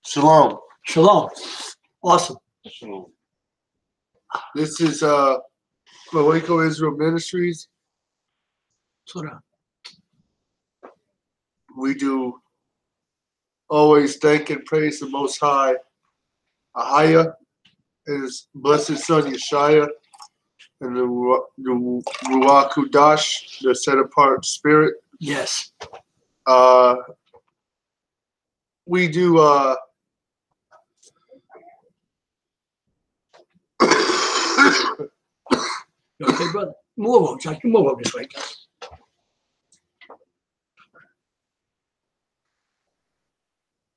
Shalom. Shalom. Awesome. Shalom. This is Waco Israel Ministries. We do always thank and praise the Most High, Ahayah, and His blessed Son Yashayah, and the Ruach Kudash, the set-apart Spirit. Yes. We do. Okay, brother. Move over, Josh. Move over this way, Josh.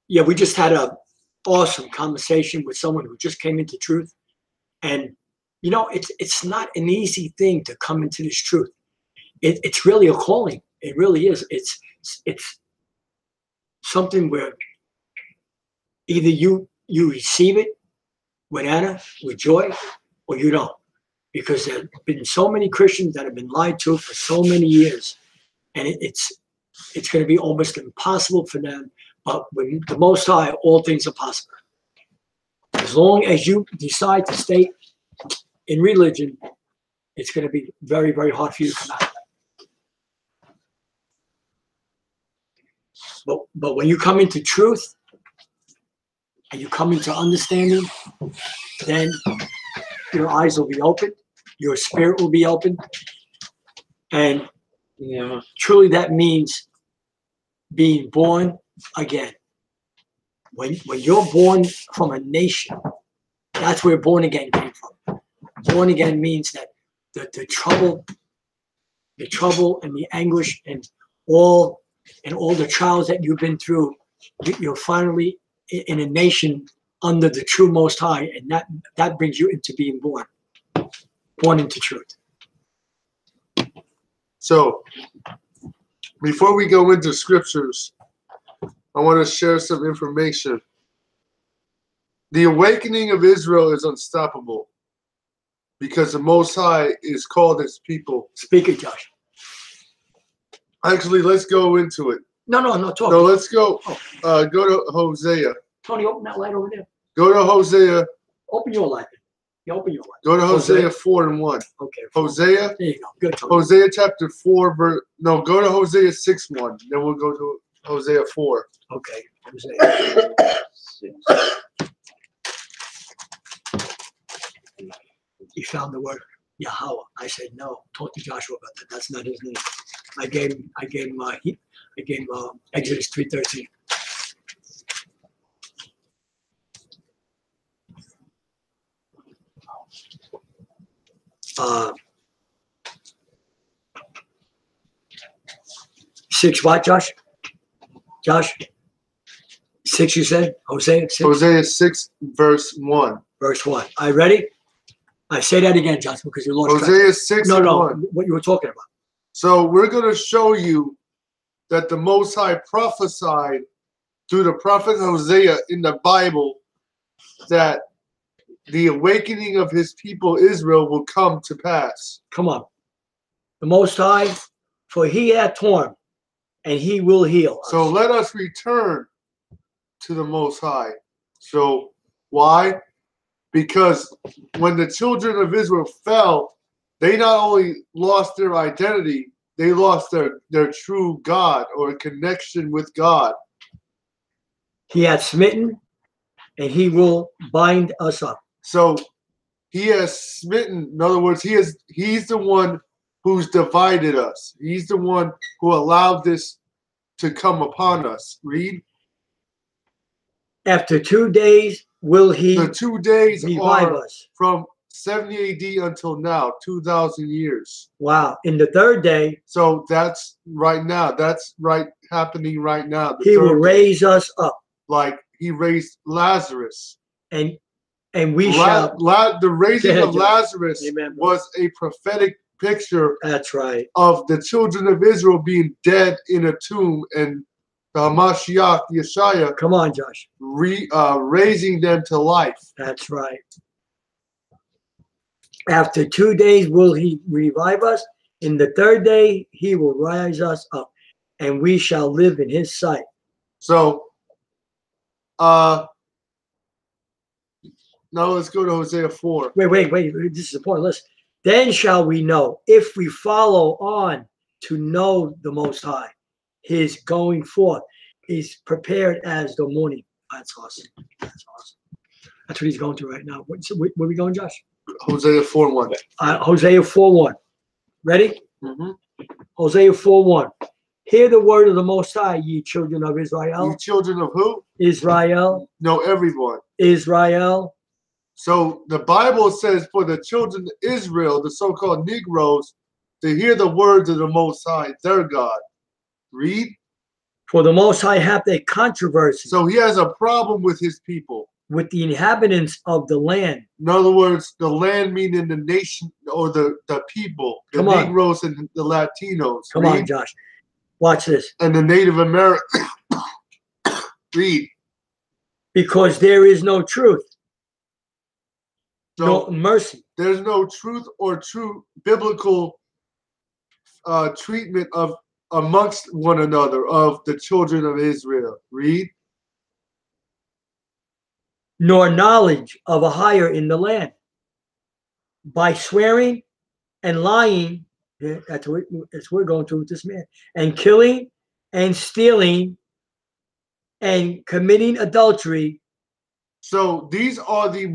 Yeah, we just had a awesome conversation with someone who just came into truth, and you know, it's not an easy thing to come into this truth. It's really a calling. It really is. It's something where either you receive it with Anna, with joy, or you don't. Because there have been so many Christians that have been lied to for so many years, and it's going to be almost impossible for them. But with the Most High, all things are possible. As long as you decide to stay in religion, it's going to be very, very hard for you to come out. But when you come into truth and you come into understanding, then your eyes will be opened, your spirit will be opened, and truly that means being born again. When you're born from a nation, that's where born again came from. Born again means that the trouble and the anguish and all the trials that you've been through, you're finally in a nation under the true Most High, and that brings you into being born into truth. So, before we go into scriptures, I want to share some information. The awakening of Israel is unstoppable because the Most High is called His people. Speak it, Josh. Actually, let's go into it. No, talk. No, let's go. Go to Hosea. Tony, open that light over there. Go to Hosea. Open your light. You open your light. Go to Hosea 4:1. Okay. Hosea. There you go. Good. Tony. Hosea chapter 4, go to Hosea 6:1. Then we'll go to Hosea 4. Okay. Hosea 6. He found the word Yahweh. I said no. Talk to Joshua about that. That's not his name. I gave him Exodus 3:13. Six what, Josh? Josh? 6 you said? Hosea 6? Hosea 6 verse 1. Verse 1. Are you ready? I say that again, Josh, because you lost Hosea track. 6 No, and 1. what you were talking about. So we're going to show you that the Most High prophesied through the prophet Hosea in the Bible that the awakening of His people Israel will come to pass. Come on. The Most High, for He hath torn, and He will heal us. So let us return to the Most High. So why? Because when the children of Israel fell, they not only lost their identity, they lost their true God or connection with God. He hath smitten, and He will bind us up. So He has smitten. In other words, He's the one who's divided us. He's the one who allowed this to come upon us. Read. After 2 days will He The 2 days revive are us. from 70 AD until now, 2,000 years. Wow. In the third day, So that's right now. That's happening right now. He will raise us up, Like He raised Lazarus. and we shall. The raising of Lazarus Amen. was a prophetic picture That's right. of the children of Israel being dead in a tomb, and the Mashiach, Yashayah, Come on, Josh. raising them to life. That's right. After 2 days will He revive us. In the third day He will rise us up, and we shall live in His sight. So Now let's go to Hosea 4. Wait. This is important. Listen. Then shall we know, if we follow on to know the Most High, his going forth is prepared as the morning. That's awesome. That's awesome. That's what he's going through right now. Where are we going, Josh? Hosea 4:1. Hosea 4:1. Ready? Mm-hmm. Hosea 4:1. Hear the word of the Most High, ye children of Israel. You children of who? Israel. No, everyone. Israel. So the Bible says for the children of Israel, the so-called Negroes, to hear the words of the Most High, their God. Read. For the Most High hath a controversy. So he has a problem with his people. With the inhabitants of the land. In other words, the land meaning the nation or the people, the Come on. Negroes and the Latinos. Come on, Josh. Watch this. And the Native Americans. Read. Because there is no truth. So no mercy. There's no truth or true biblical treatment of amongst one another of the children of Israel. Read. Nor knowledge of Ahayah in the land. By swearing and lying, that's what we're going through with this man, and killing and stealing and committing adultery. So these are the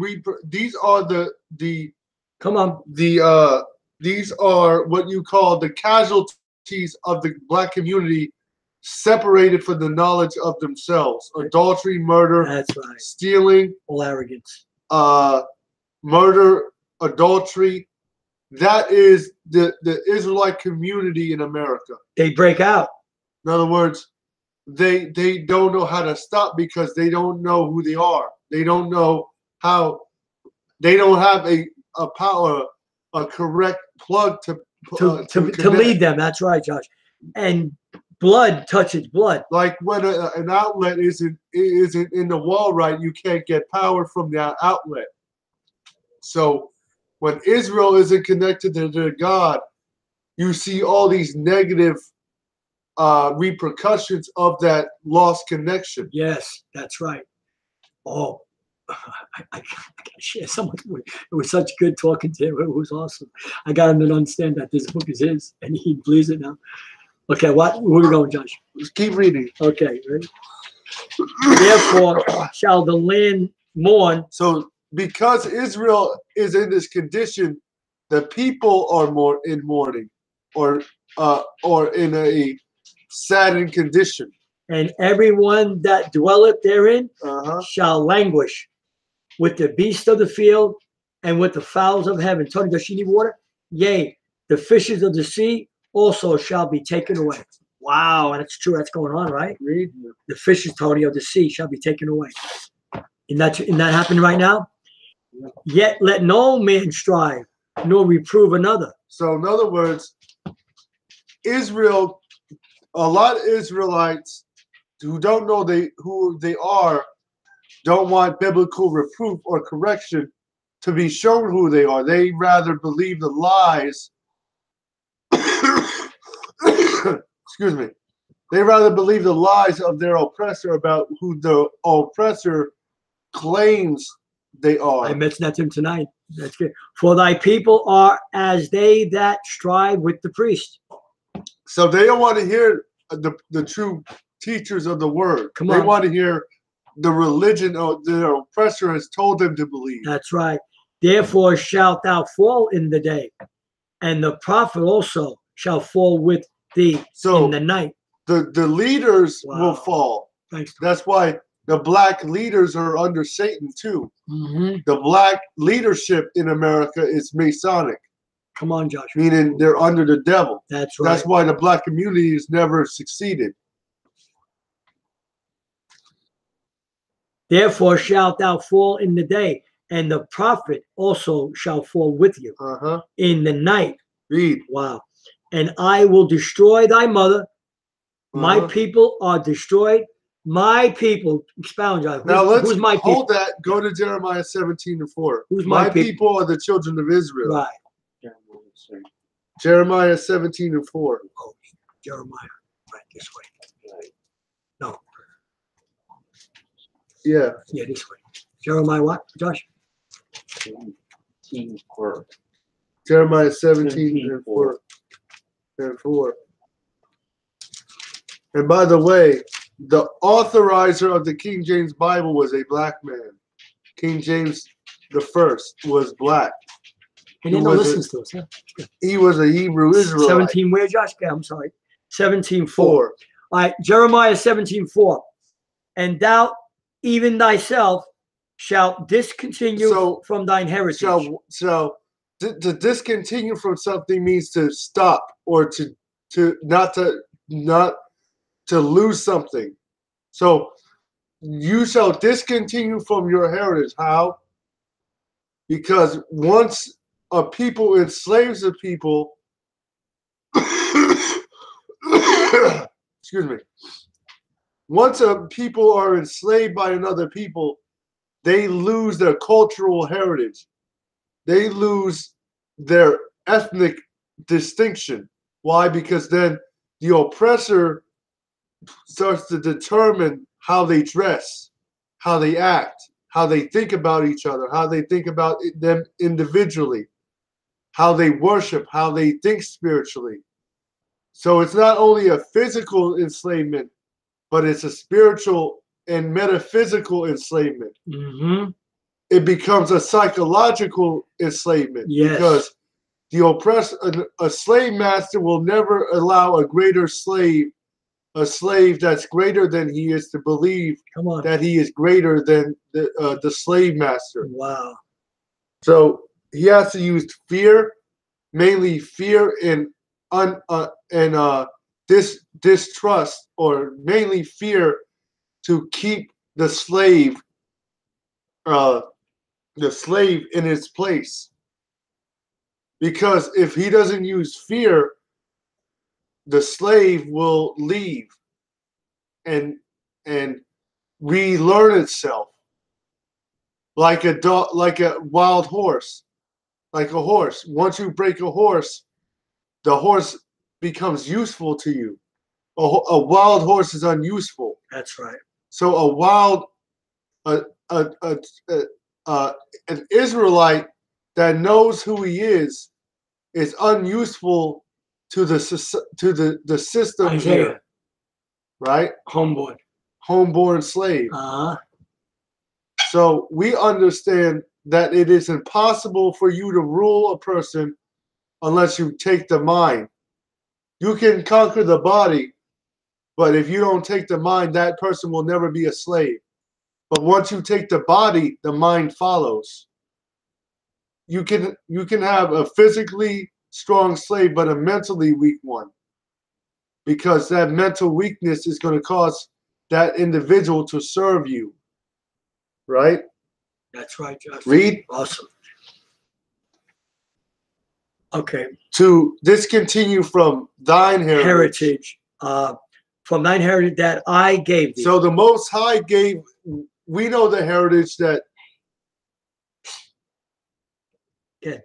come on. These are what you call the casualties of the black community, separated from the knowledge of themselves. Adultery, murder, that's right. Stealing, all arrogance. Murder, adultery. That is the Israelite community in America. They break out. In other words, they don't know how to stop because they don't know who they are. They don't know how. They don't have a power, a correct plug to lead them. That's right, Josh. And blood touches blood. Like when an outlet isn't in the wall right, you can't get power from that outlet. So when Israel isn't connected to their God, you see all these negative repercussions of that lost connection. Yes, that's right. Oh, I share so much. It was such good talking to him. It was awesome. I got him to understand that this book is his, and he believes it now. Okay, where are we going, Josh? Just keep reading. Okay, ready? Therefore shall the land mourn. So because Israel is in this condition, the people are more in mourning, or in a saddened condition. And everyone that dwelleth therein shall languish with the beasts of the field and with the fowls of heaven. Tony, does she need water? Yea, the fishes of the sea also shall be taken away. Wow, that's true. That's going on, right? Read. The fishes, Tony, of the sea shall be taken away. Isn't that happening right now? Yeah. Yet let no man strive, nor reprove another. So in other words, Israel, a lot of Israelites who don't know who they are, don't want biblical reproof or correction to be shown who they are. They rather believe the lies. Excuse me. They rather believe the lies of their oppressor about who the oppressor claims they are. I mentioned that to him tonight. That's good. For thy people are as they that strive with the priest. So they don't want to hear the true teachers of the word. They want to hear the religion of their oppressor has told them to believe. That's right. Therefore shalt thou fall in the day, and the prophet also shall fall with thee in the night. The leaders will fall. Thanks. That's why the black leaders are under Satan too. Mm-hmm. The black leadership in America is Masonic. Come on, Josh. Meaning they're under the devil. That's right. That's why the black community has never succeeded. Therefore shalt thou fall in the day, and the prophet also shall fall with you in the night. Read. Wow. And I will destroy thy mother. My people are destroyed. My people, expound, John. Now let's who's my people? Hold that. Go to Jeremiah 17:4. Who's my people are the children of Israel. Right. Jeremiah 17:4. Oh, Jeremiah. Right, this way. Right. No. Yeah. Yeah, this way. Jeremiah what, Josh? 17:4. Jeremiah 17 and 4. And 4. And by the way, the authorizer of the King James Bible was a black man. King James the First was black. He never listens to us, huh? He was a Hebrew Israelite. 17 where, Josh? Okay, I'm sorry. 17:4. 4. All right, Jeremiah 17:4. And thou even thyself shalt discontinue from thine heritage. So to discontinue from something means to stop or not to lose something. So you shall discontinue from your heritage. How? Because once a people enslaves a people, excuse me. Once a people are enslaved by another people, they lose their cultural heritage. They lose their ethnic distinction. Why? Because then the oppressor starts to determine how they dress, how they act, how they think about each other, how they think about them individually, how they worship, how they think spiritually. So it's not only a physical enslavement, but it's a spiritual and metaphysical enslavement. Mm-hmm. It becomes a psychological enslavement. Yes. Because a slave master will never allow a slave that's greater than he is, to believe that he is greater than the slave master. Wow. So he has to use fear, mainly fear and distrust, or mainly fear, to keep the slave in its place. Because if he doesn't use fear, the slave will leave and relearn itself, like a dog, like a wild horse, like a horse. Once you break a horse, the horse becomes useful to you. A wild horse is unuseful. That's right. So an Israelite that knows who he is unuseful to the system. Ahayah. Here, right? Homeborn slave. So we understand that it is impossible for you to rule a person unless you take the mind. You can conquer the body, but if you don't take the mind, that person will never be a slave. But once you take the body, the mind follows. You can have a physically strong slave, but a mentally weak one, because that mental weakness is going to cause that individual to serve you. Right? That's right, Josh. Read. Awesome. Okay. To discontinue from thine heritage. From thine heritage that I gave thee. So the Most High gave. We know the heritage that. Okay.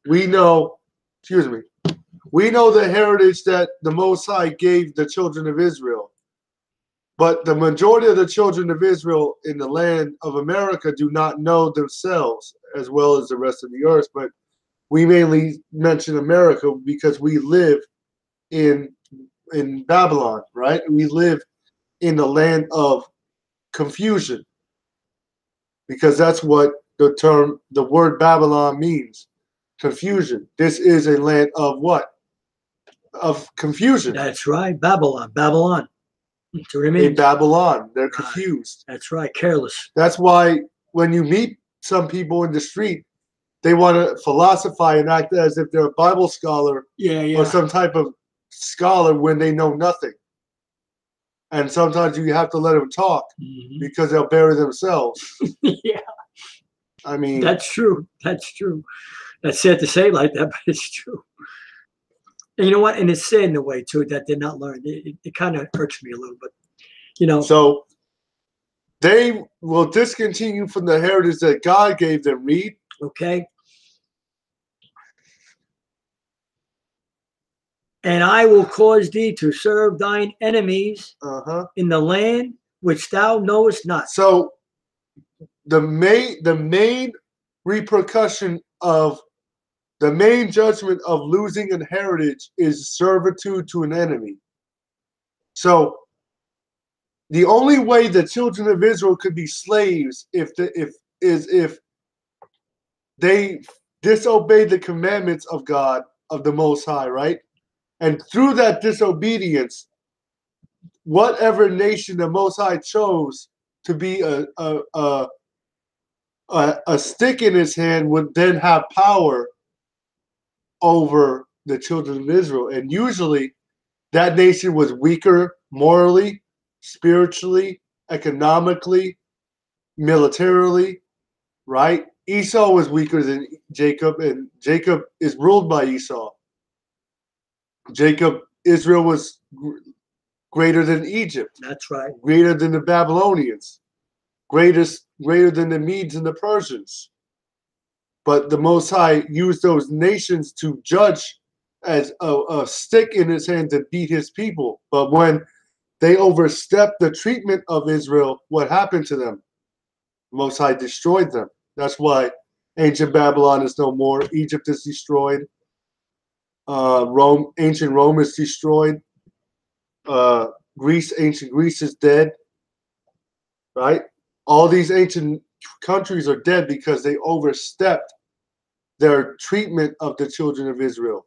We know. Excuse me. We know the heritage that the Most High gave the children of Israel. But the majority of the children of Israel in the land of America do not know themselves, as well as the rest of the earth. But we mainly mention America because we live in Babylon, right? We live in the land of confusion, because that's what the word Babylon means. Confusion. This is a land of what? Of confusion. That's right. Babylon. That's what it means. In Babylon, they're confused. That's right. Careless. That's why when you meet some people in the street, they want to philosophize and act as if they're a Bible scholar or some type of scholar when they know nothing. And sometimes you have to let them talk because they'll bury themselves. Yeah. I mean, that's true. That's true. That's sad to say like that, but it's true. And you know what? And it's sad in a way too that they're not learned. It kind of hurts me a little bit, you know. So they will discontinue from the heritage that God gave them. Read. Okay. And I will cause thee to serve thine enemies in the land which thou knowest not. So the main repercussion of the main judgment of losing an heritage is servitude to an enemy. So the only way the children of Israel could be slaves if they disobeyed the commandments of God, of the Most High, right? And through that disobedience, whatever nation the Most High chose to be a stick in his hand would then have power over the children of Israel. And usually that nation was weaker morally, spiritually, economically, militarily, right? Esau was weaker than Jacob, and Jacob is ruled by Esau. Israel was greater than Egypt. That's right. Greater than the Babylonians. Greater than the Medes and the Persians. But the Most High used those nations to judge as a stick in his hand to beat his people. But when they overstepped the treatment of Israel, what happened to them? The Most High destroyed them. That's why ancient Babylon is no more. Egypt is destroyed. Ancient Rome is destroyed. Ancient Greece is dead. Right? All these ancient countries are dead because they overstepped their treatment of the children of Israel.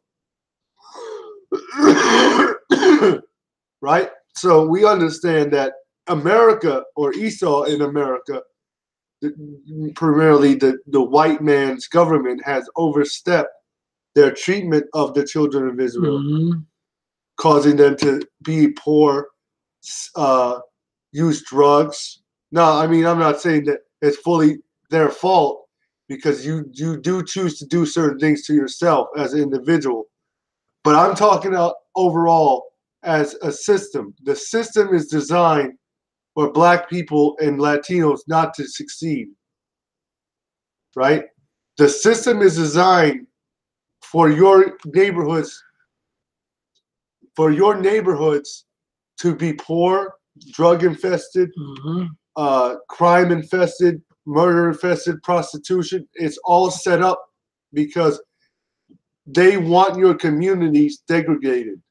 Right? So we understand that America, or Esau in America, primarily the white man's government, has overstepped their treatment of the children of Israel, causing them to be poor, use drugs. No, I mean, I'm not saying that it's fully their fault, because you do choose to do certain things to yourself as an individual. But I'm talking about overall as a system. The system is designed for Black people and Latinos not to succeed. Right? The system is designed for your neighborhoods to be poor, drug infested, crime infested, murder infested, prostitution. It's all set up because they want your communities degraded.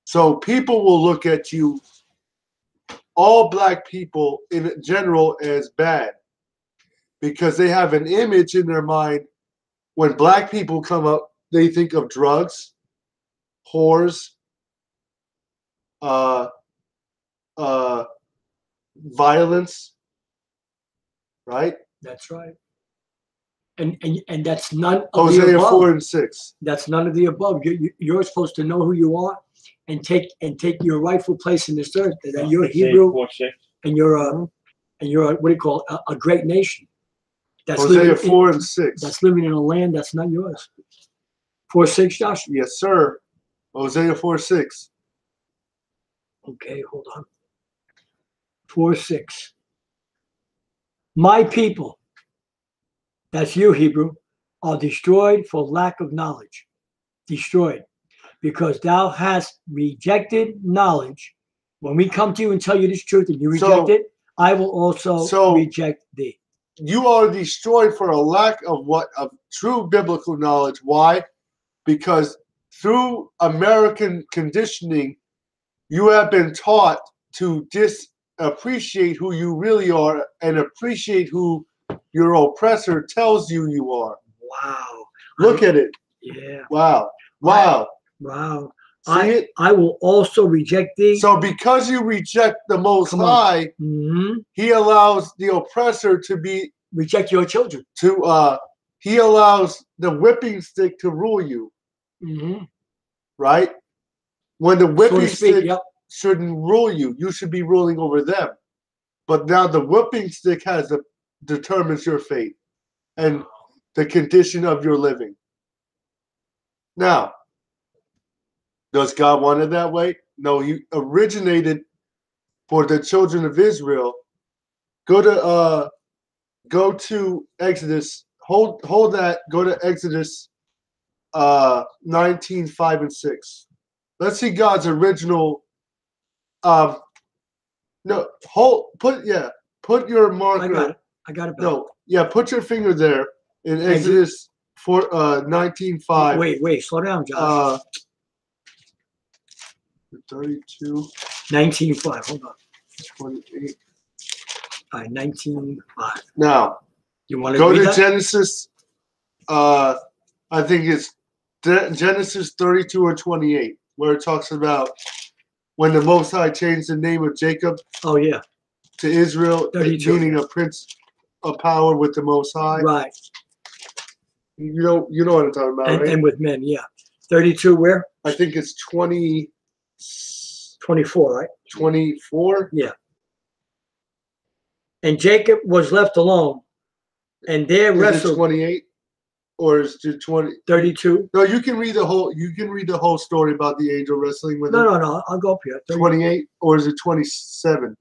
So people will look at you, all Black people in general, as bad, because they have an image in their mind. When Black people come up, they think of drugs, whores, violence, right? That's right. And that's none of Hosea the above. 4:6. That's none of the above. You're supposed to know who you are and take your rightful place in this earth. That you're Hebrew and you're what do you call it? A great nation. That's Hosea 4:6. That's living in a land that's not yours. 4:6, Josh? Yes, sir. Hosea 4:6. Okay, hold on. 4:6. My people, that's you, Hebrew, are destroyed for lack of knowledge. Destroyed. Because thou hast rejected knowledge. When we come to you and tell you this truth and you reject it, I will also reject thee. You are destroyed for a lack of true biblical knowledge. Why? Because through American conditioning, you have been taught to appreciate who you really are and appreciate who your oppressor tells you are. Wow. Look at it. Yeah. Wow. Wow. See it? I will also reject thee. So because you reject the Most High, he allows the oppressor to reject your children. He allows the whipping stick to rule you. Right? When the whipping stick shouldn't rule you, you should be ruling over them. But now the whipping stick determines your fate and the condition of your living. Now, does God want it that way? No, he originated for the children of Israel. Go to Exodus. Hold that. Go to Exodus 19:5-6. Let's see God's original. Put put your marker. I got it. I got it back. No, yeah, put your finger there in Exodus 19:5. Wait, slow down, Josh. 32. 19:5. Hold on. 28. All right, 19:5. Now, You want to go to that? Genesis. I think it's Genesis 32 or 28, where it talks about when the Most High changed the name of Jacob. Oh yeah. To Israel, 32, meaning a prince of power with the Most High. Right. You know what I'm talking about, right? And with men, yeah. 32 where? I think it's 24, right? 24. Yeah. And Jacob was left alone, and there wrestled. 28, or is it 20? 32. No, you can read the whole. You can read the whole story about the angel wrestling with him. No. I'll go up here. 28, or is it 27?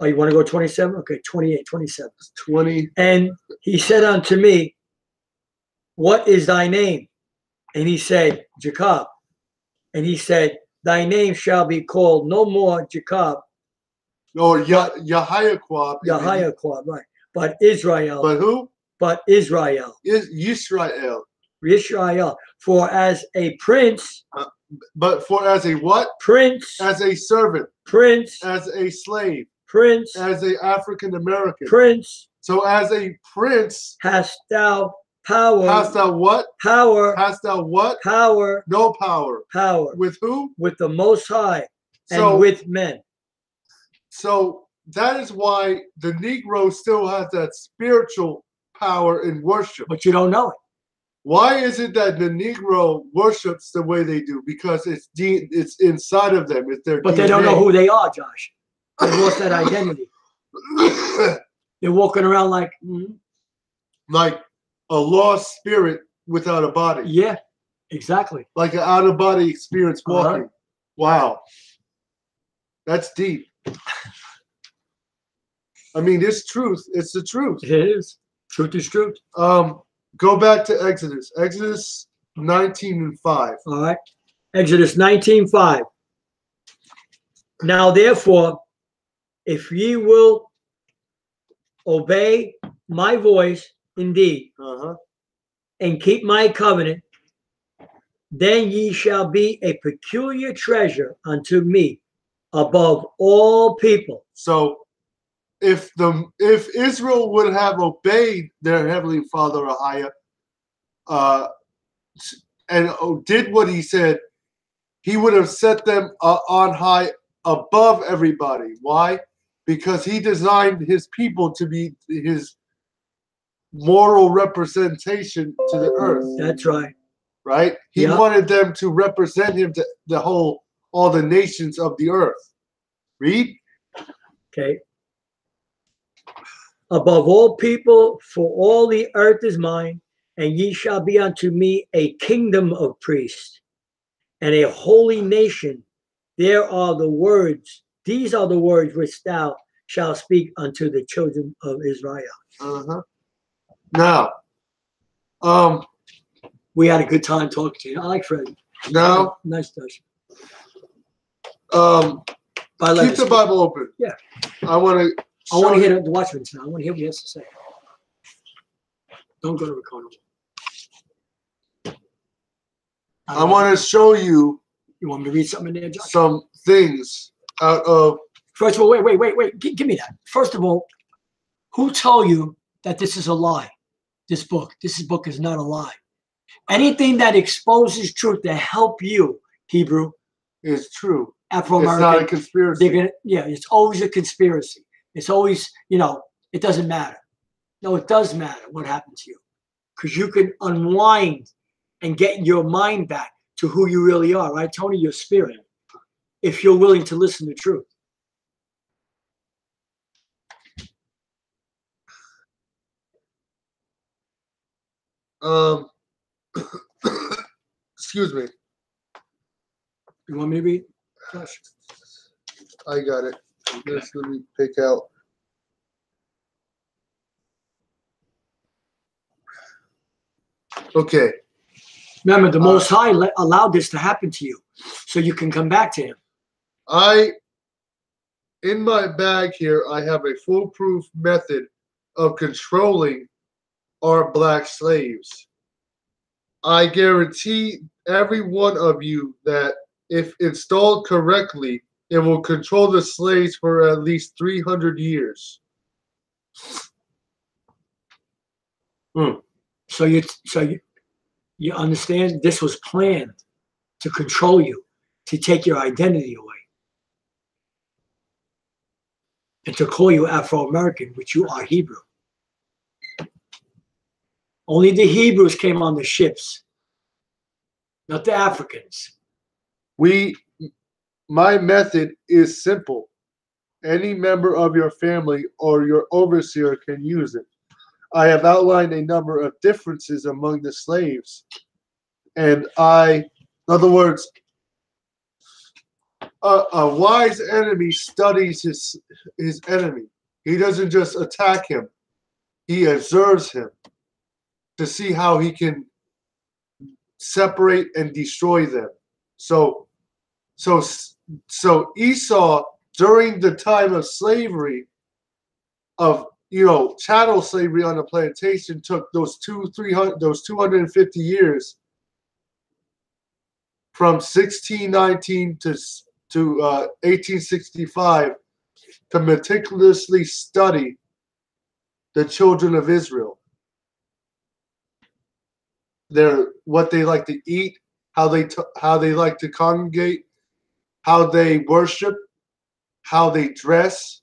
Oh, you want to go 27? Okay, 28, 27. 20. And he said unto me, what is thy name? And he said, Jacob. And he said, thy name shall be called no more Jacob. Or Yashayah, right. But Israel. But who? But Israel. Is Yisrael. Yashayah. For as a prince. But for as a what? Prince. As a servant. Prince. As a slave. Prince. As a African American. Prince. So as a prince. Hast thou power. Hast thou what? Power. Hast thou what? Power. No power. Power. With who? With the Most High. So, and with men. So that is why the Negro still has that spiritual power in worship. But you don't know it. Why is it that the Negro worships the way they do? Because it's inside of them. It's their But DNA. they don't know who they are, Josh. They lost that identity. They're walking around like a lost spirit without a body. Yeah, exactly. Like an out-of-body experience walking. Wow. That's deep. I mean, it's truth. It's the truth. It is. Truth is truth. Go back to Exodus. Exodus 19:5. All right. Exodus 19:5. Now, therefore, if ye will obey my voice indeed, and keep my covenant, then ye shall be a peculiar treasure unto me above all people. So if Israel would have obeyed their heavenly Father Ahayah, and did what he said, he would have set them on high above everybody. Why? Because he designed his people to be his moral representation to the earth. That's right. Right? He wanted them to represent him to all the nations of the earth. Read. Okay. Above all people, for all the earth is mine, and ye shall be unto me a kingdom of priests and a holy nation. There are the words, these are the words which thou shalt speak unto the children of Israel. Now, we had a good time talking to you. I like Fred. Now, nice touch. Keep the Bible open. Yeah. I want to hear the watchman now. I want to hear what he has to say. Don't go to the corner. I want to show you. You want me to read something in there, Josh? Some things out of. First of all, wait. Give me that. First of all, who told you that this is a lie? This book is not a lie. Anything that exposes truth to help you, Hebrew, is true. Afro-American. It's not a conspiracy. It's always a conspiracy. It's always, it doesn't matter. No, it does matter what happened to you. Because you can unwind and get your mind back to who you really are, right, Tony? Your spirit. If you're willing to listen to truth. Excuse me. You want me to read? Gosh. I got it. Let me pick out. Okay. Remember, the Most High allowed this to happen to you, so you can come back to Him. In my bag here, I have a foolproof method of controlling our black slaves. I guarantee every one of you that if installed correctly, it will control the slaves for at least 300 years. So you understand this was planned to control you, to take your identity away, and to call you Afro-American, which you are Hebrew. Only the Hebrews came on the ships, not the Africans. My method is simple. Any member of your family or your overseer can use it. I have outlined a number of differences among the slaves. And in other words, a wise enemy studies his enemy. He doesn't just attack him. He observes him to see how he can separate and destroy them. So Esau, during the time of slavery, of chattel slavery on the plantation, took those 250 years from 1619 to 1865 to meticulously study the children of Israel. What they like to eat, how they like to congregate, how they worship, how they dress,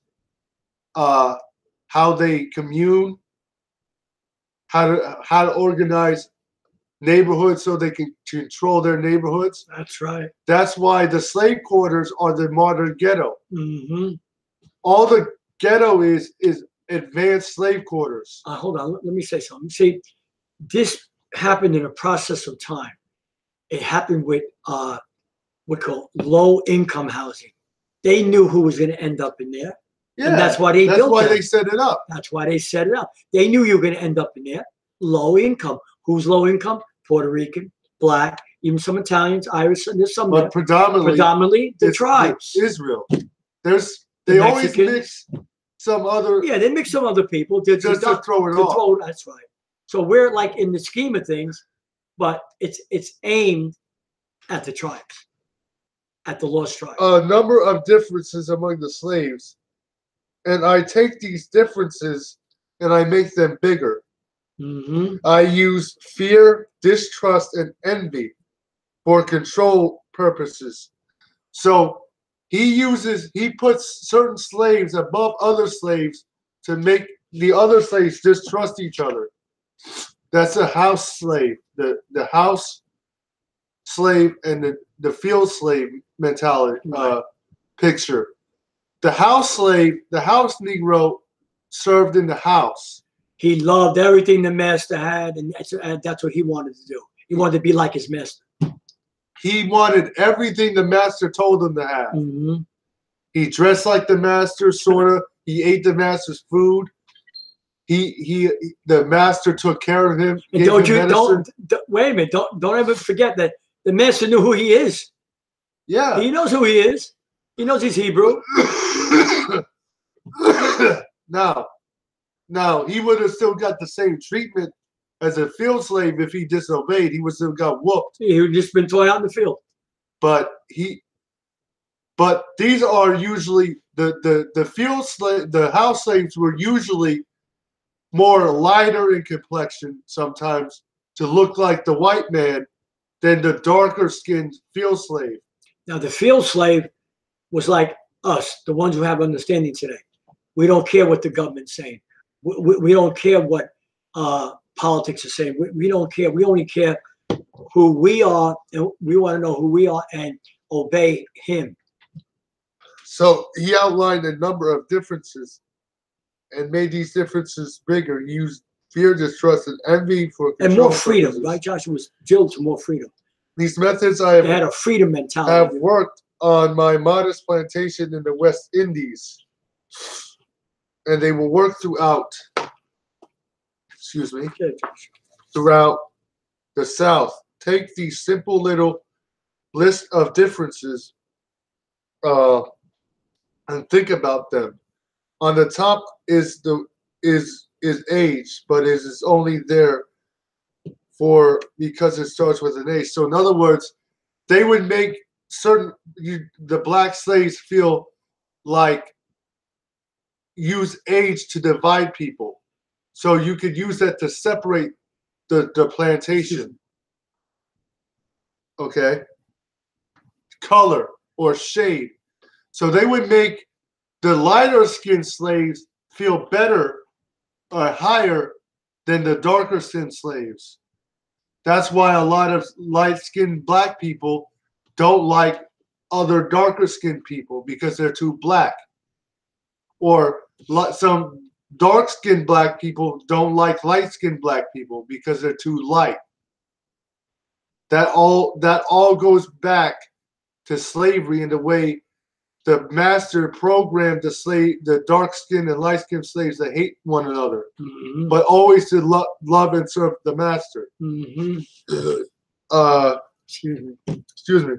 how they commune, how to organize neighborhoods so they can control their neighborhoods. That's right. That's why the slave quarters are the modern ghetto. Mm-hmm. All the ghetto is advanced slave quarters. Hold on, let me say something. See, this happened in a process of time. It happened with what we call low-income housing. They knew who was going to end up in there. Yeah, and that's why they set it up. That's why they set it up. They knew you were going to end up in there. Low income. Who's low income? Puerto Rican, black, even some Italians, Irish, and there's some. But predominantly the tribes. Israel. They always mix some other. Yeah, they mix some other people to throw it off. That's right. So we're like in the scheme of things, but it's aimed at the tribes, at the lost tribes. A number of differences among the slaves. And I take these differences and I make them bigger. Mm-hmm. I use fear, distrust, and envy for control purposes. So he puts certain slaves above other slaves to make the other slaves distrust each other. That's a house slave. The house slave and the field slave mentality picture. The house slave, the house Negro, served in the house. He loved everything the master had, and that's what he wanted to do. He wanted to be like his master. He wanted everything the master told him to have. Mm-hmm. He dressed like the master, sort of. He ate the master's food. The master took care of him. And don't wait a minute. Don't ever forget that the master knew who he is. Yeah, he knows who he is. He knows he's Hebrew. Now, he would have still got the same treatment as a field slave if he disobeyed. He would still got whooped. He would just been thrown out in the field. But these are usually the field slave. The house slaves were usually more lighter in complexion, sometimes to look like the white man, than the darker skinned field slave. Now the field slave was like us, the ones who have understanding today. We don't care what the government's saying. We don't care what politics are saying. We don't care. We only care who we are, and we want to know who we are and obey him. So he outlined a number of differences and made these differences bigger. He used fear, distrust, and envy for control and more freedom, purposes. right? Joshua was drilled to more freedom. These methods They had a freedom mentality. have worked on my modest plantation in the West Indies, and they will work throughout. Throughout the South. Take these simple little list of differences, and and think about them. On the top is age, but is only there because it starts with an A. So in other words, they would make the black slaves feel like use age to divide people. So you could use that to separate the plantation. Okay. Color or shade. So they would make the lighter skinned slaves feel better or higher than the darker skinned slaves. That's why a lot of light-skinned black people don't like other darker-skinned people because they're too black. Or some dark-skinned black people don't like light-skinned black people because they're too light. That all goes back to slavery and the way the master programmed the dark-skinned and light-skinned slaves to hate one another, but always to love and serve the master. Excuse me.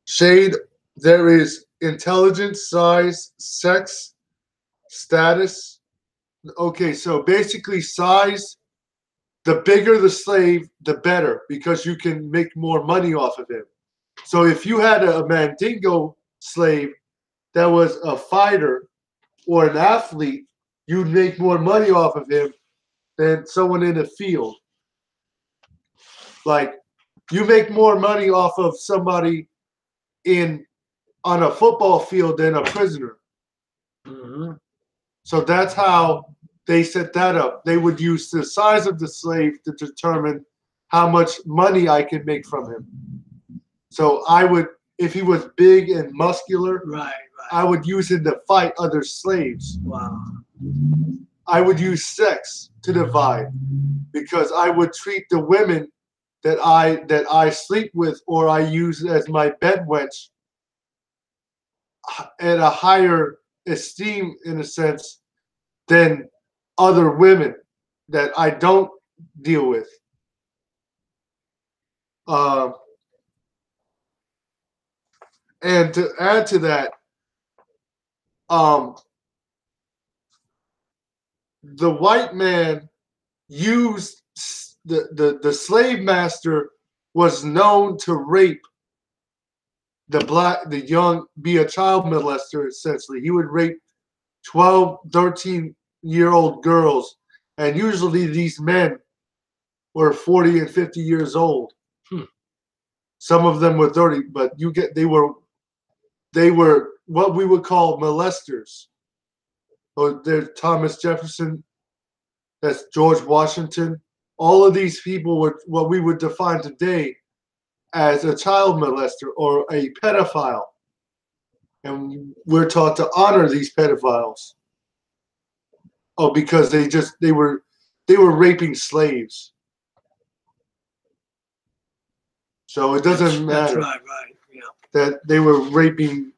Shade, there is intelligence, size, sex, status. Okay, so basically size, the bigger the slave, the better, because you can make more money off of him. So if you had a Mandingo slave that was a fighter or an athlete, you'd make more money off of him than someone in the field. Like, you make more money off of somebody on a football field than a prisoner. So that's how they set that up. They would use the size of the slave to determine how much money I could make from him. So I would, if he was big and muscular, I would use him to fight other slaves. Wow. I would use sex to divide, because I would treat the women that I sleep with or I use as my bed wench at a higher esteem, in a sense, than other women that I don't deal with. And to add to that, the white man used the slave master was known to rape the young, be a child molester, essentially. He would rape 12, 13-year-old girls, and usually these men were 40 and 50 years old. Some of them were 30, but they were what we would call molesters. Oh, there's Thomas Jefferson, that's George Washington. All of these people were what we would define today as a child molester or a pedophile. And we're taught to honor these pedophiles. Oh, because they were raping slaves. So it doesn't matter that they were raping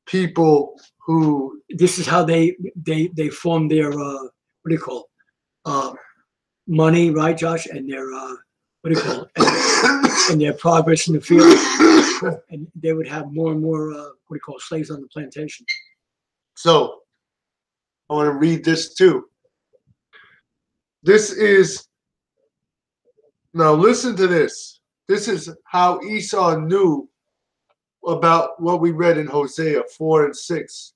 people who. This is how they form their what do you call money, right, Josh? And their what do you call it? And their progress in the field, and they would have more and more what do you call slaves on the plantation. So I want to read this too. This is, now listen to this. This is how Esau knew about what we read in Hosea 4 and 6.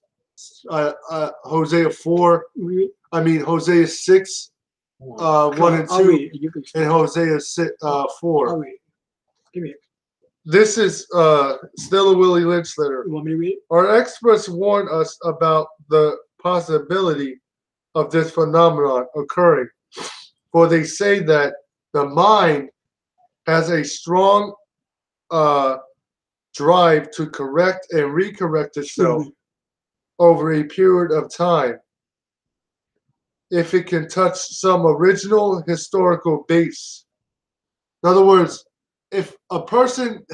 Hosea 6, 1 and 2, and Hosea 4. Give me it. This is still a Willie Lynch letter. You want me to read it? Our experts warn us about the possibility of this phenomenon occurring, for they say that the mind has a strong drive to correct and recorrect itself over a period of time if it can touch some original historical base. In other words, if a person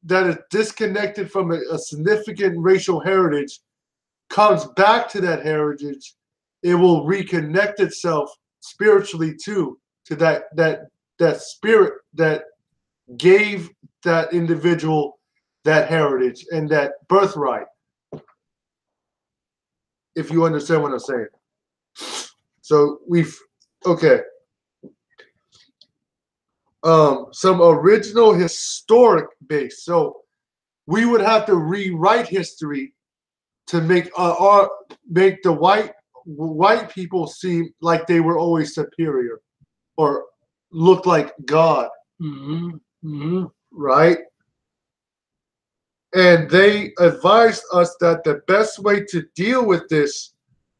that is disconnected from a significant racial heritage comes back to that heritage, it will reconnect itself spiritually to that spirit that gave that individual that heritage and that birthright. If you understand what I'm saying. So okay. Some original historic base. So we would have to rewrite history to make the white people seem like they were always superior or look like God. Mm-hmm. Mm-hmm. Right? And they advised us that the best way to deal with this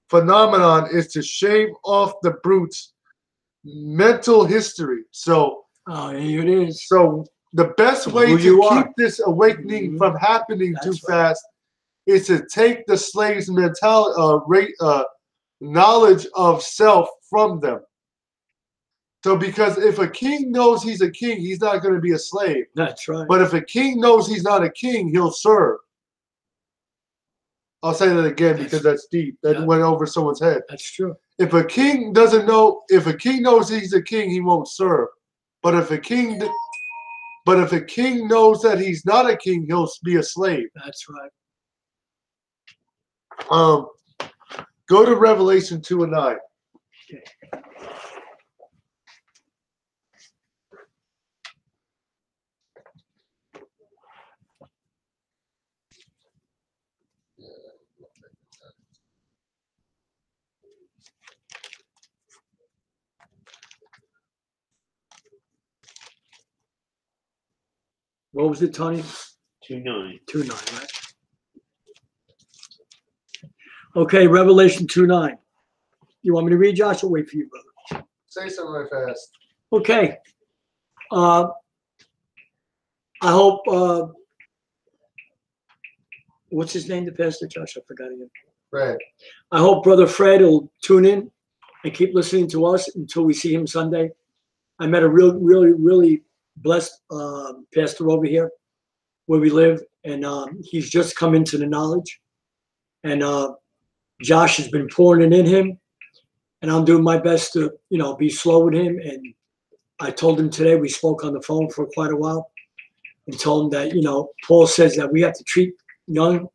phenomenon is to shave off the brute's mental history. So, Here it is. So the best way to keep this awakening from happening too fast is to take the slave's mentality, knowledge of self from them. So because if a king knows he's a king, he's not going to be a slave. That's right. But if a king knows he's not a king, he'll serve. I'll say that again because that's deep. That went over someone's head. That's true. If a king doesn't know, if a king knows he's a king, he won't serve. But if a king knows that he's not a king, he'll be a slave. That's right. Go to Revelation 2:9. Okay. What was it, Tony? 2:9. 2:9, right? Okay, Revelation 2:9. You want me to read, Josh? I'll wait for you, brother. Say something right fast. Okay. I hope, what's his name, the pastor, Josh? I forgot again. Fred. I hope Brother Fred will tune in and keep listening to us until we see him Sunday. I met a really blessed pastor over here where we live, and he's just come into the knowledge. And Josh has been pouring it in him, and I'm doing my best to, be slow with him. And I told him today, we spoke on the phone for quite a while, and told him that, Paul says that we have to treat young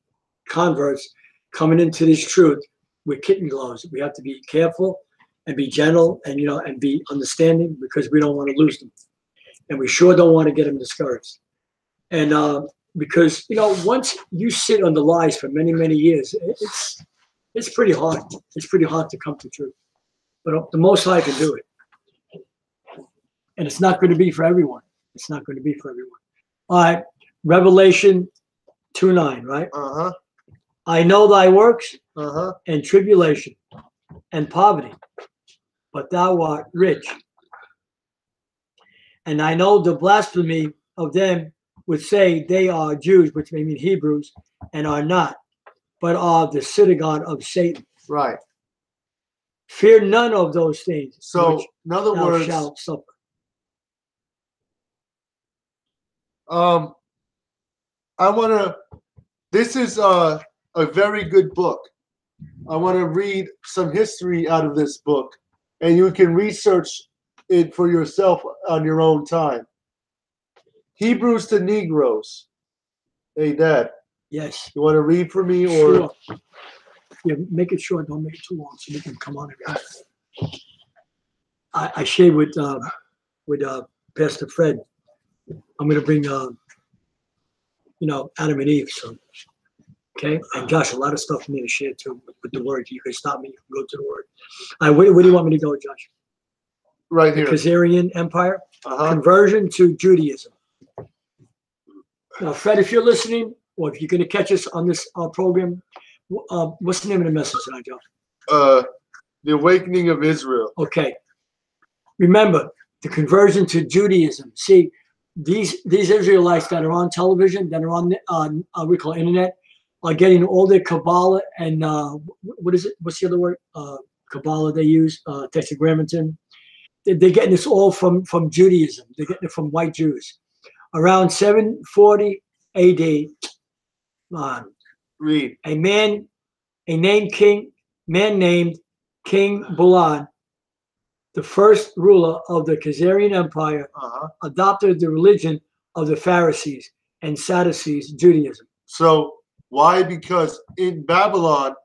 converts coming into this truth with kitten gloves. We have to be careful and be gentle and, and be understanding, because we don't want to lose them. And we sure don't want to get them discouraged. And because, once you sit on the lies for many, many years, it's pretty hard. It's pretty hard to come to truth. But the Most High can do it. And it's not going to be for everyone. It's not going to be for everyone. All right. Revelation 2:9, right? Uh-huh. I know thy works Uh-huh. and tribulation and poverty, but thou art rich. And I know the blasphemy of them which say they are Jews, which may mean Hebrews, and are not, but are the synagogue of Satan. Right. Fear none of those things. So, in other thou words, shalt suffer. This is a very good book. I want to read some history out of this book, and you can research it for yourself on your own time. Hebrews to Negroes. Hey, Dad. Yes. You want to read for me, or? Sure. Yeah, make it short. Don't make it too long, so we can come on again. I shared with Pastor Fred. I'm going to bring Adam and Eve. So, okay, and Josh, a lot of stuff for me to share too with the word. You can stop me. You can go to the word. Where do you want me to go, Josh? Right here. The Khazarian Empire, conversion to Judaism. Now, Fred, if you're listening, or if you're going to catch us on this program, what's the name of the message tonight, Josh? The Awakening of Israel. Okay. Remember, the conversion to Judaism. See, these Israelites that are on television, that are on we call internet, are getting all their Kabbalah and what is it? What's the other word? Kabbalah they use, Tetragrammaton. They're getting this all from Judaism. They're getting it from white Jews. Around 740 AD, Read. a man named King Bulan, the first ruler of the Khazarian Empire, adopted the religion of the Pharisees and Sadducees, Judaism. So why? Because in Babylon,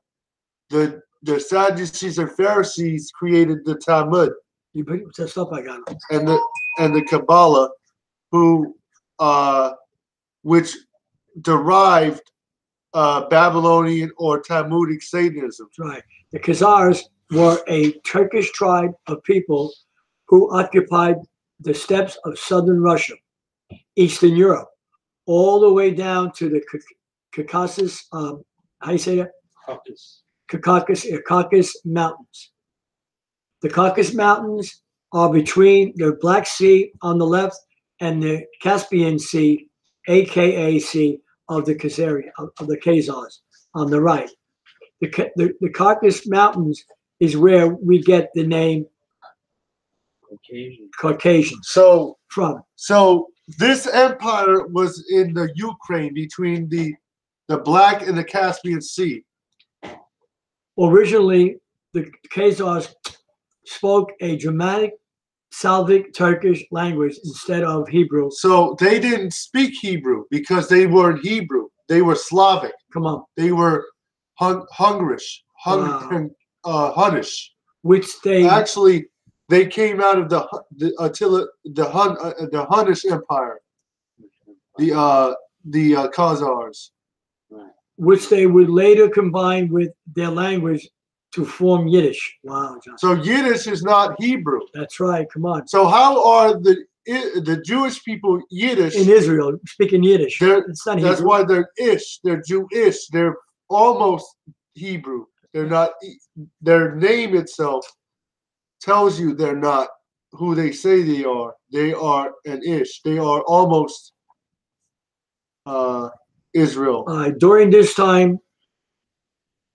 the Sadducees and Pharisees created the Talmud You put that stuff I got. and the Kabbalah, which derived Babylonian or Talmudic Satanism. That's right. The Khazars were a Turkish tribe of people who occupied the steppes of southern Russia, Eastern Europe, all the way down to the Caucasus. How you say that? Caucasus Mountains. The Caucasus Mountains are between the Black Sea on the left and the Caspian Sea, aka Sea of the Khazars on the right. The Caucasus Mountains is where we get the name Caucasian from. So this empire was in the Ukraine between the Black and the Caspian Sea. Originally, the Khazars spoke a Germanic, Slavic, Turkish language instead of Hebrew. So they didn't speak Hebrew because they weren't Hebrew. They were Slavic. Come on. They were Hungarish, Hunnish. Which they actually they came out of the Hunnish Empire, the Khazars, which they would later combine with their language to form Yiddish. Wow, John. So Yiddish is not Hebrew. That's right. Come on. So how are the Jewish people Yiddish in Israel speaking Yiddish? It's not Hebrew. That's why they're Ish. They're Jewish. They're almost Hebrew. They're not. Their name itself tells you they're not who they say they are. They are an Ish. They are almost Israel. During this time,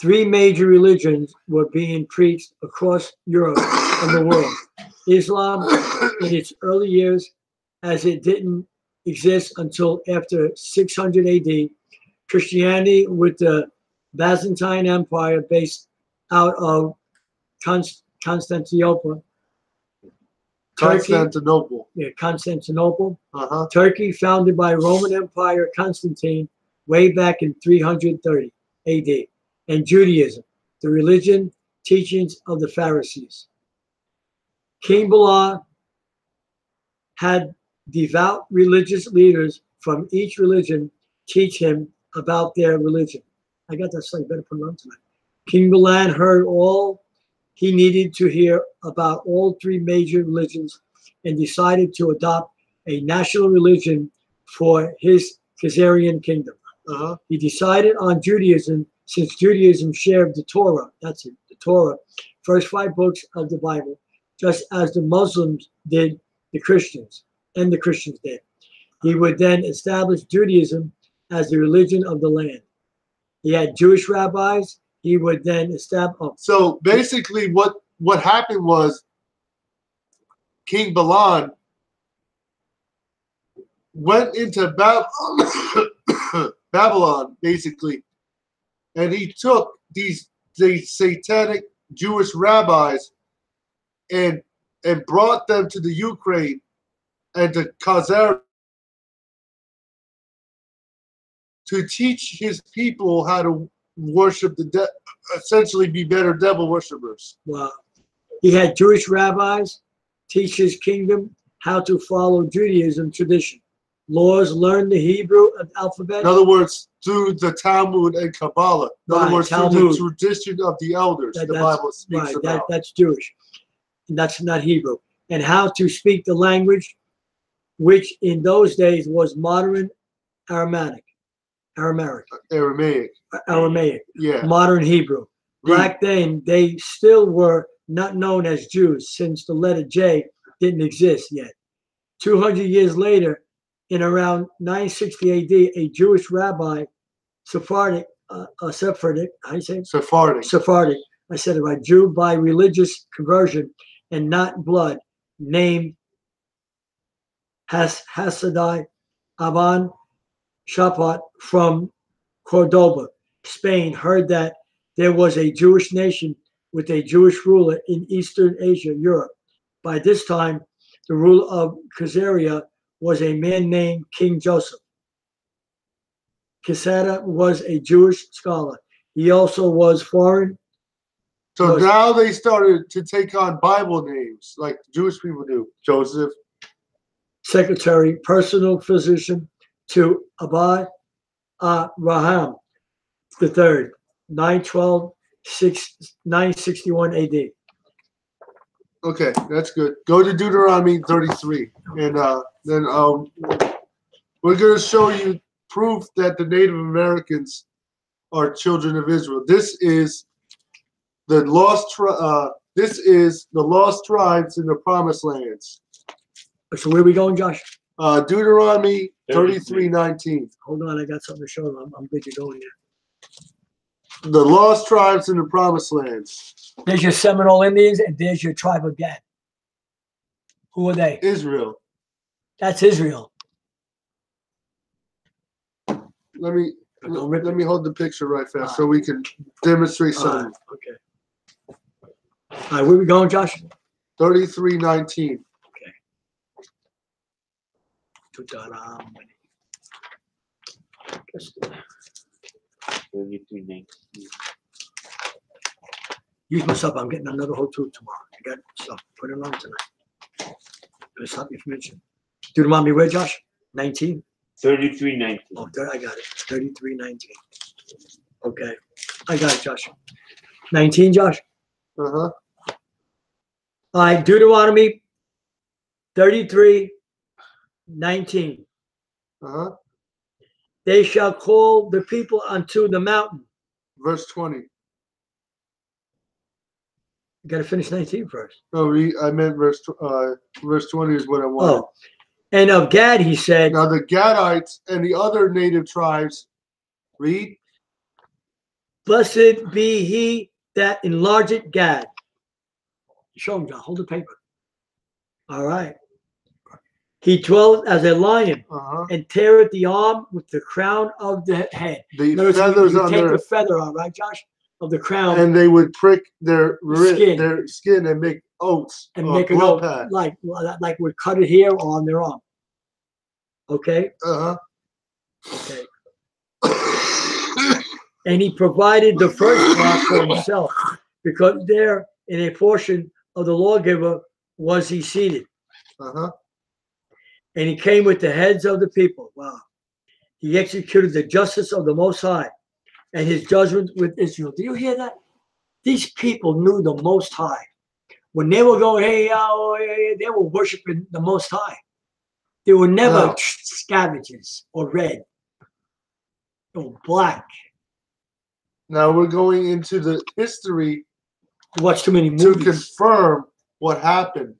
3 major religions were being preached across Europe and the world. Islam, in its early years, as it didn't exist until after 600 AD. Christianity with the Byzantine Empire based out of Constantinople. Constantinople. Constantinople. Turkey, founded by Roman Empire Constantine way back in 330 AD. And Judaism, the religion, teachings of the Pharisees. King Barak had devout religious leaders from each religion teach him about their religion. I got that slide, better put it on tonight. King Barak heard all he needed to hear about all 3 major religions and decided to adopt a national religion for his Khazarian kingdom. He decided on Judaism since Judaism shared the Torah. That's it, the Torah, first 5 books of the Bible, just as the Muslims did the Christians did. He would then establish Judaism as the religion of the land. He had Jewish rabbis. He would then establish. So basically, what happened was King Barak went into Babylon, basically, and he took these satanic Jewish rabbis and brought them to the Ukraine and to Khazar to teach his people how to worship essentially be better devil worshippers. Wow. He had Jewish rabbis teach his kingdom how to follow Judaism tradition. Laws, learn the Hebrew alphabet. In other words, through the Talmud and Kabbalah. In other words, Talmud. through the tradition of the elders, the Bible speaks about. That's Jewish. And that's not Hebrew. And how to speak the language, which in those days was modern Aramaic. Yeah. Modern Hebrew. Back then, they still were not known as Jews since the letter J didn't exist yet. 200 years later, in around 960 AD, a Jewish rabbi, Sephardic, how you say it? Sephardic, I said it right, Jew by religious conversion and not blood, named Hasadai Aban Shapat from Cordoba, Spain, heard that there was a Jewish nation with a Jewish ruler in Eastern Asia, Europe. By this time, the ruler of Khazaria was a man named King Joseph. Quesada was a Jewish scholar. He also was foreign. So now they started to take on Bible names like Jewish people do. Joseph. Secretary, personal physician to Ahayah the third, 961 AD. Okay, that's good. Go to Deuteronomy 33, and then we're going to show you proof that the Native Americans are children of Israel. This is the lost. This is the lost tribes in the Promised Lands. So where are we going, Josh? Deuteronomy 33:19. Hold on, I got something to show them. I'm good to go here. The lost tribes in the Promised Lands. There's your Seminole Indians, and there's your tribe of Gad. Who are they? Israel. That's Israel. Let me hold the picture right fast so we can demonstrate something. Okay. All right, where are we going, Josh? 33:19. Okay. Use my stuff. I'm getting another hotel tomorrow. I got stuff. Put it on tonight. There's something you mentioned. Deuteronomy where, Josh? 19? 33:19. Oh, I got it. 33:19. Okay. I got it, Josh. 19, Josh? Uh-huh. All right, Deuteronomy 33:19. Uh-huh. They shall call the people unto the mountain. Verse 20. You got to finish 19 first. No, I meant verse 20 is what I wanted. Oh, and of Gad he said. Now the Gadites and the other native tribes, read. Blessed be he that enlargeth Gad. Show him, John. Hold the paper. All right. He dwelleth as a lion and teareth the arm with the crown of the head. The feathers you on take their the feather on, right, Josh? Of the crown. And they would prick their skin and make oats. And make an oat, like would cut it here or on their arm. Okay? Uh-huh. Okay. And he provided the first block for himself, because there in a portion of the lawgiver was he seated. Uh-huh. And he came with the heads of the people. Wow. He executed the justice of the Most High and his judgment with Israel. Do you hear that? These people knew the Most High. When they were going, hey, they were worshiping the Most High. They were never scavengers or red or black. Now we're going into the history. You watch too many movies. To confirm what happened.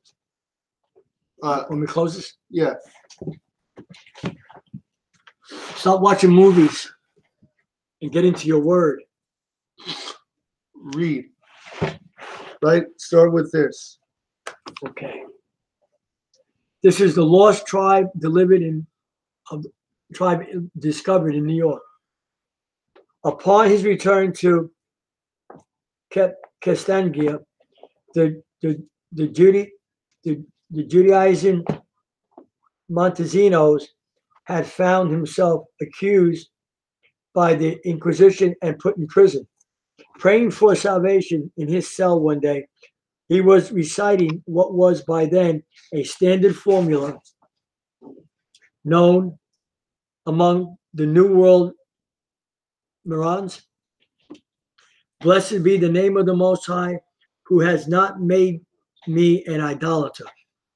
When we close this? Yeah. Stop watching movies and get into your word. Read. Right? Start with this. Okay. This is the lost tribe discovered in New York. Upon his return to Castangia, the Judaizing Montesinos had found himself accused by the Inquisition and put in prison. Praying for salvation in his cell one day, he was reciting what was by then a standard formula known among the New World Morons. Blessed be the name of the Most High, who has not made me an idolater,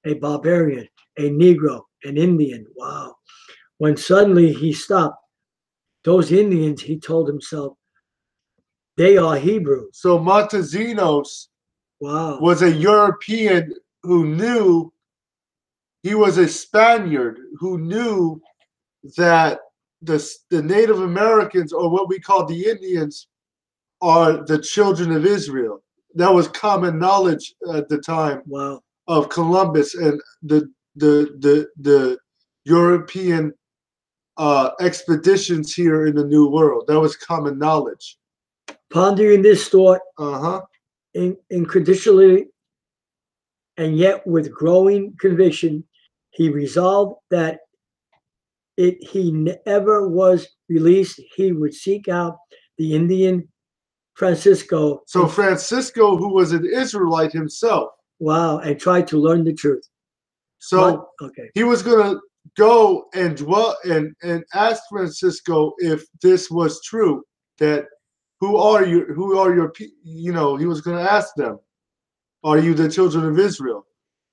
a barbarian, a Negro, an Indian. Wow. When suddenly he stopped, those Indians, he told himself, they are Hebrew. So Montesinos was a European who knew, he was a Spaniard who knew that the Native Americans, or what we call the Indians, are the children of Israel. That was common knowledge at the time of Columbus and the European expeditions here in the New World. That was common knowledge. Pondering this thought, incredulously and yet with growing conviction, he resolved that he never was released, he would seek out the Indian Francisco. So Francisco, who was an Israelite himself. Wow, and try to learn the truth. So okay, he was going to go and dwell and ask Francisco if this was true. That who are your he was going to ask them, are you the children of Israel?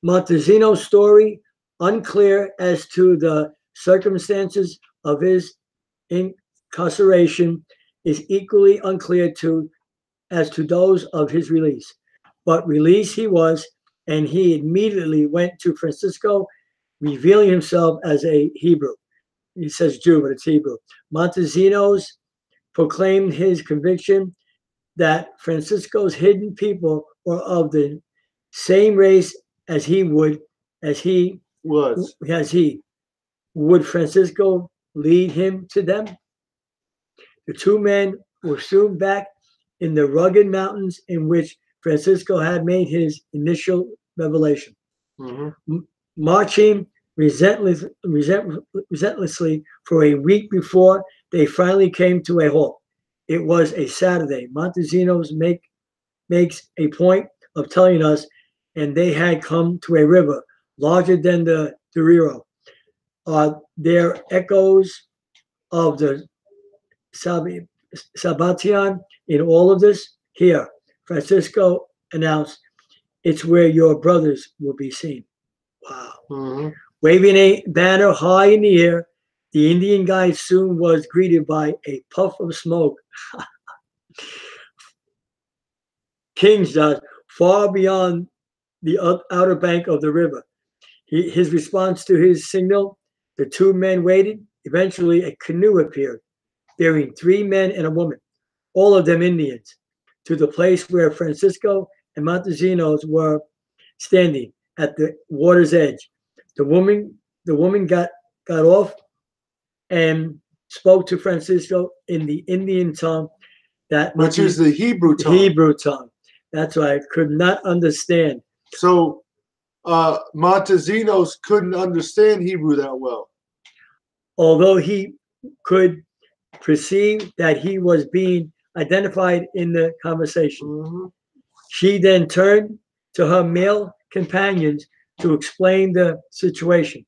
Montezino's story, unclear as to the circumstances of his incarceration, is equally unclear as to those of his release. But released he was, and he immediately went to Francisco, revealing himself as a Hebrew. He says Jew, but it's Hebrew. Montezino's proclaimed his conviction that Francisco's hidden people were of the same race as he would. Would Francisco lead him to them? The two men were soon back in the rugged mountains in which Francisco had made his initial revelation. Mm-hmm. Marching relentlessly for a week before they finally came to a halt. It was a Saturday. Montezino's makes a point of telling us, and they had come to a river larger than the Rio. There echoes of the Sabbatian in all of this. Here, Francisco announced, it's where your brothers will be seen. Wow. Mm-hmm. Waving a banner high in the air, the Indian guide soon was greeted by a puff of smoke. King's does, far beyond the outer bank of the river. His response to his signal, the two men waited. Eventually, a canoe appeared, bearing 3 men and a woman, all of them Indians, to the place where Francisco and Montezino's were standing at the water's edge. The woman got off and spoke to Francisco in the Indian tongue, which is the Hebrew tongue. Hebrew tongue. That's why I could not understand. So Montezino's couldn't understand Hebrew that well. Although he could perceive that he was being identified in the conversation. Mm-hmm. She then turned to her male companions to explain the situation.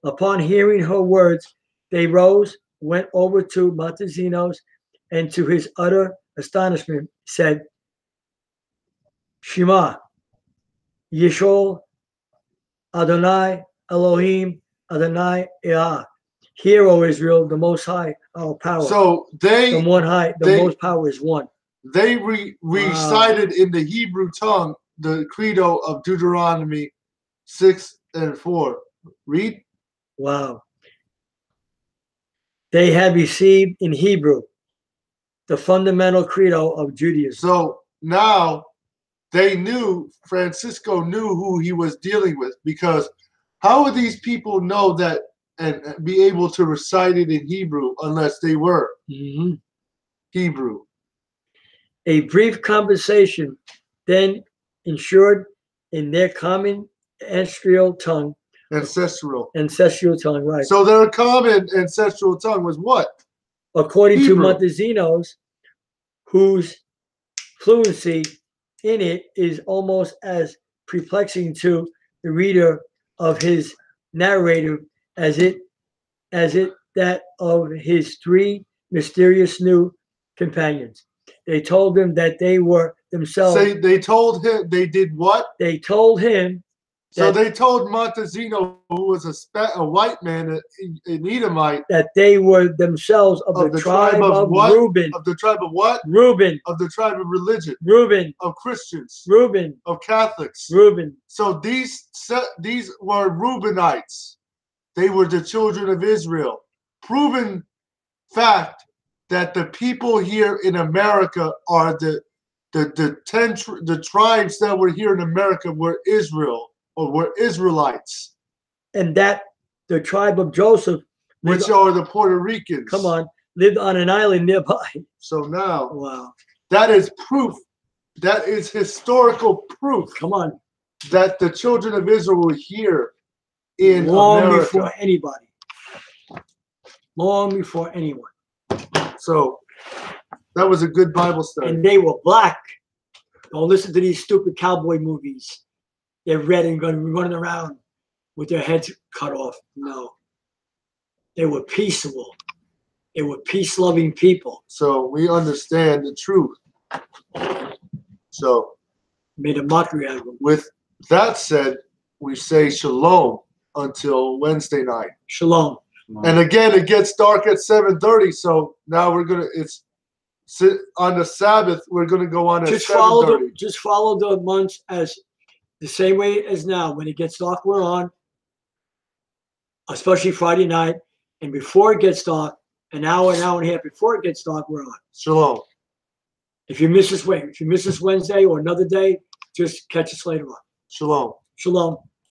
Upon hearing her words, they rose, went over to Montezino's, and to his utter astonishment said, Shema, Yashayah, Adonai, Elohim, Adonai, Ahayah. Hear, O Israel, the Most High, our power. So the most power is one. They recited in the Hebrew tongue the credo of Deuteronomy 6:4. Read. Wow. They had received in Hebrew the fundamental credo of Judaism. So now they knew, Francisco knew who he was dealing with, because how would these people know that and be able to recite it in Hebrew unless they were Hebrew? A brief conversation then ensured in their common ancestral tongue. Ancestral tongue, right. So their common ancestral tongue was what? According Hebrew. to Montezino's, whose fluency in it is almost as perplexing to the reader of his narrative as it that of his 3 mysterious new companions. They told him that they were themselves. They told him, they did what? They told him. So they told Montezino, who was a white man, an Edomite, that they were themselves of the tribe of what? Reuben. Of the tribe of what? Reuben. Of the tribe of religion. Reuben. Of Christians. Reuben. Of Catholics. Reuben. So these were Reubenites. They were the children of Israel. Proven fact that the people here in America are the tribes that were here in America were Israel, or were Israelites. And that the tribe of Joseph, which are the Puerto Ricans, lived on an island nearby. So now, wow, that is proof. That is historical proof. That the children of Israel were here in long America. Before anybody. long before anyone. So that was a good Bible study. And they were black. Don't listen to these stupid cowboy movies. They're red and going to be running around with their heads cut off. No. They were peaceable. They were peace-loving people. So we understand the truth. So Made a mockery out of them. with that said, we say shalom until Wednesday night. Shalom. And again, it gets dark at 7:30. So now we're gonna. It's on the Sabbath. We're gonna go on at 7:30. Just follow the months as the same way as now. When it gets dark, we're on. Especially Friday night, and before it gets dark, an hour and a half before it gets dark, we're on. Shalom. If you miss this Wednesday or another day, just catch us later on. Shalom. Shalom.